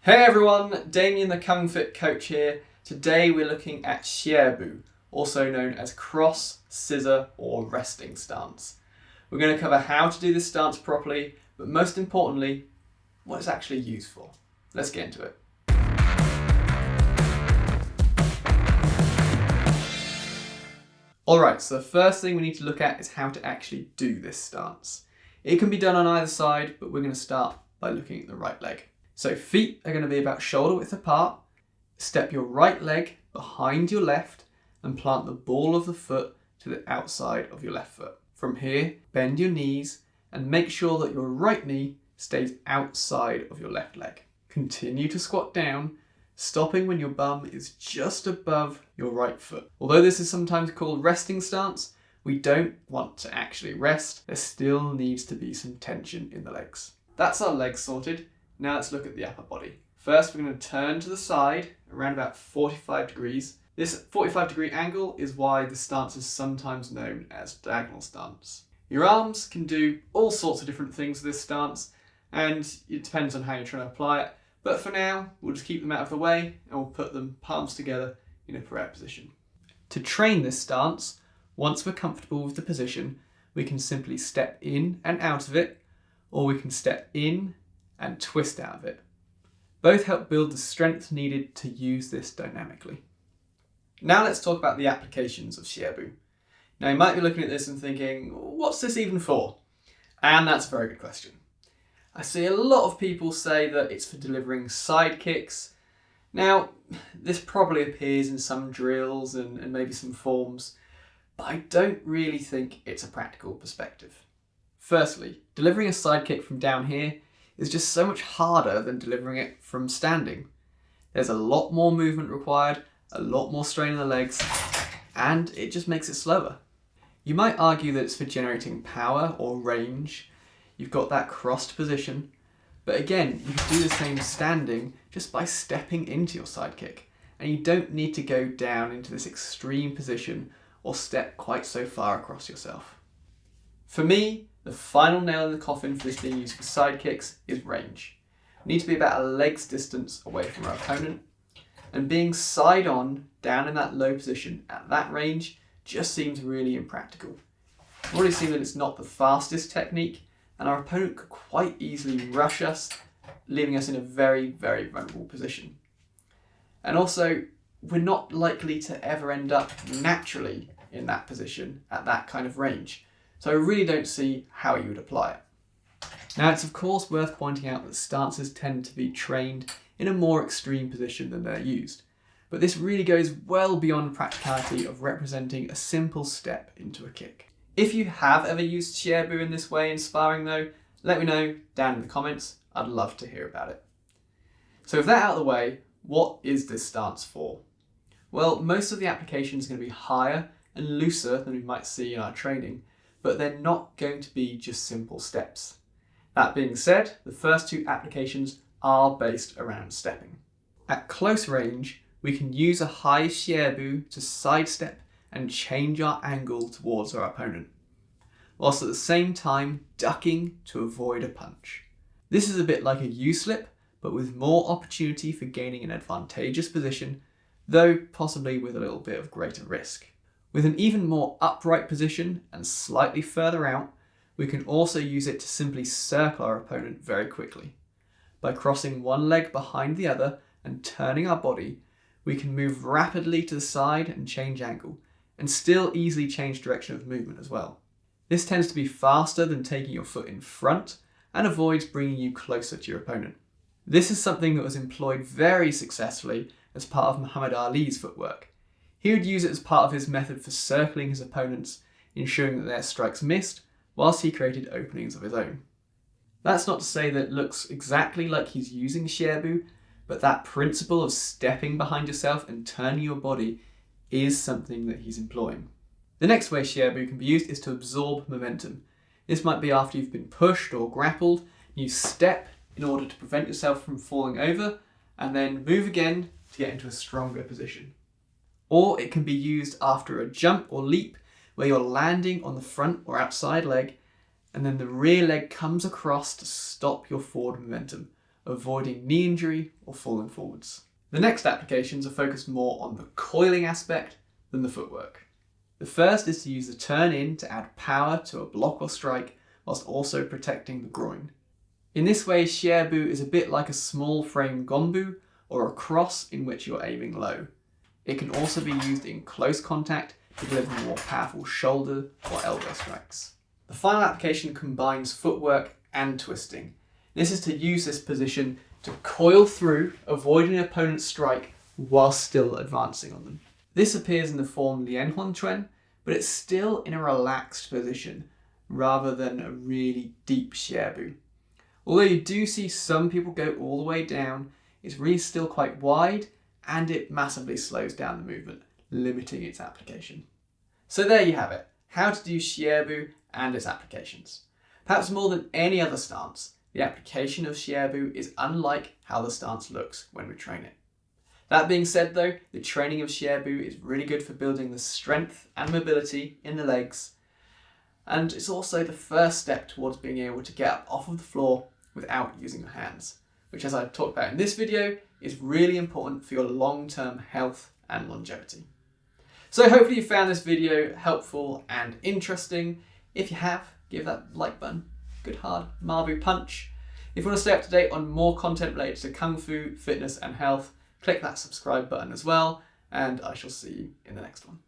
Hey everyone, Damien the Kung Fit coach here. Today we're looking at Xie Bu, also known as cross, scissor or resting stance. We're going to cover how to do this stance properly, but most importantly, what it's actually used for. Let's get into it. Alright, so the first thing we need to look at is how to actually do this stance. It can be done on either side, but we're going to start by looking at the right leg. So feet are going to be about shoulder width apart. Step your right leg behind your left and plant the ball of the foot to the outside of your left foot. From here, bend your knees and make sure that your right knee stays outside of your left leg. Continue to squat down, stopping when your bum is just above your right foot. Although this is sometimes called resting stance, we don't want to actually rest. There still needs to be some tension in the legs. That's our legs sorted. Now let's look at the upper body. First, we're going to turn to the side around about 45 degrees. This 45-degree angle is why the stance is sometimes known as diagonal stance. Your arms can do all sorts of different things with this stance, and it depends on how you're trying to apply it. But for now, we'll just keep them out of the way and we'll put them palms together in a prayer position. To train this stance, once we're comfortable with the position, we can simply step in and out of it, or we can step in and twist out of it. Both help build the strength needed to use this dynamically. Now let's talk about the applications of Xie Bu. Now you might be looking at this and thinking, what's this even for? And that's a very good question. I see a lot of people say that it's for delivering side kicks. Now, this probably appears in some drills and maybe some forms, but I don't really think it's a practical perspective. Firstly, delivering a side kick from down here is just so much harder than delivering it from standing. There's a lot more movement required, a lot more strain on the legs, and it just makes it slower. You might argue that it's for generating power or range. You've got that crossed position, but again, you can do the same standing just by stepping into your side kick, and you don't need to go down into this extreme position or step quite so far across yourself. For me, the final nail in the coffin for this being used for side kicks is range. We need to be about a leg's distance away from our opponent, and being side on, down in that low position at that range just seems really impractical. We've already seen that it's not the fastest technique, and our opponent could quite easily rush us, leaving us in a very, very vulnerable position. And also, we're not likely to ever end up naturally in that position at that kind of range. So I really don't see how you would apply it. Now it's of course worth pointing out that stances tend to be trained in a more extreme position than they're used. But this really goes well beyond practicality of representing a simple step into a kick. If you have ever used Xie Bu in this way in sparring though, let me know down in the comments. I'd love to hear about it. So with that out of the way, what is this stance for? Well, most of the application is going to be higher and looser than we might see in our training, but they're not going to be just simple steps. That being said, the first two applications are based around stepping. At close range, we can use a high Xie Bu to sidestep and change our angle towards our opponent, whilst at the same time ducking to avoid a punch. This is a bit like a U-slip, but with more opportunity for gaining an advantageous position, though possibly with a little bit of greater risk. With an even more upright position and slightly further out, we can also use it to simply circle our opponent very quickly. By crossing one leg behind the other and turning our body, we can move rapidly to the side and change angle, and still easily change direction of movement as well. This tends to be faster than taking your foot in front and avoids bringing you closer to your opponent. This is something that was employed very successfully as part of Muhammad Ali's footwork. He would use it as part of his method for circling his opponents, ensuring that their strikes missed, whilst he created openings of his own. That's not to say that it looks exactly like he's using Xie Bu, but that principle of stepping behind yourself and turning your body is something that he's employing. The next way Xie Bu can be used is to absorb momentum. This might be after you've been pushed or grappled, you step in order to prevent yourself from falling over, and then move again to get into a stronger position. Or it can be used after a jump or leap where you're landing on the front or outside leg, and then the rear leg comes across to stop your forward momentum, avoiding knee injury or falling forwards. The next applications are focused more on the coiling aspect than the footwork. The first is to use the turn in to add power to a block or strike whilst also protecting the groin. In this way, Xie Bu is a bit like a small frame gombu or a cross in which you're aiming low. It can also be used in close contact to deliver more powerful shoulder or elbow strikes. The final application combines footwork and twisting. This is to use this position to coil through, avoiding an opponent's strike while still advancing on them. This appears in the form Lian Huan Chuan, but it's still in a relaxed position rather than a really deep Xie Bu. Although you do see some people go all the way down, it's really still quite wide and it massively slows down the movement, limiting its application. So there you have it, how to do Xie Bu and its applications. Perhaps more than any other stance, the application of Xie Bu is unlike how the stance looks when we train it. That being said though, the training of Xie Bu is really good for building the strength and mobility in the legs, and it's also the first step towards being able to get up off of the floor without using your hands, which, as I talked about in this video, is really important for your long-term health and longevity. So hopefully you found this video helpful and interesting. If you have, give that like button a good hard Mabu punch. If you want to stay up to date on more content related to Kung Fu, fitness and health, click that subscribe button as well, and I shall see you in the next one.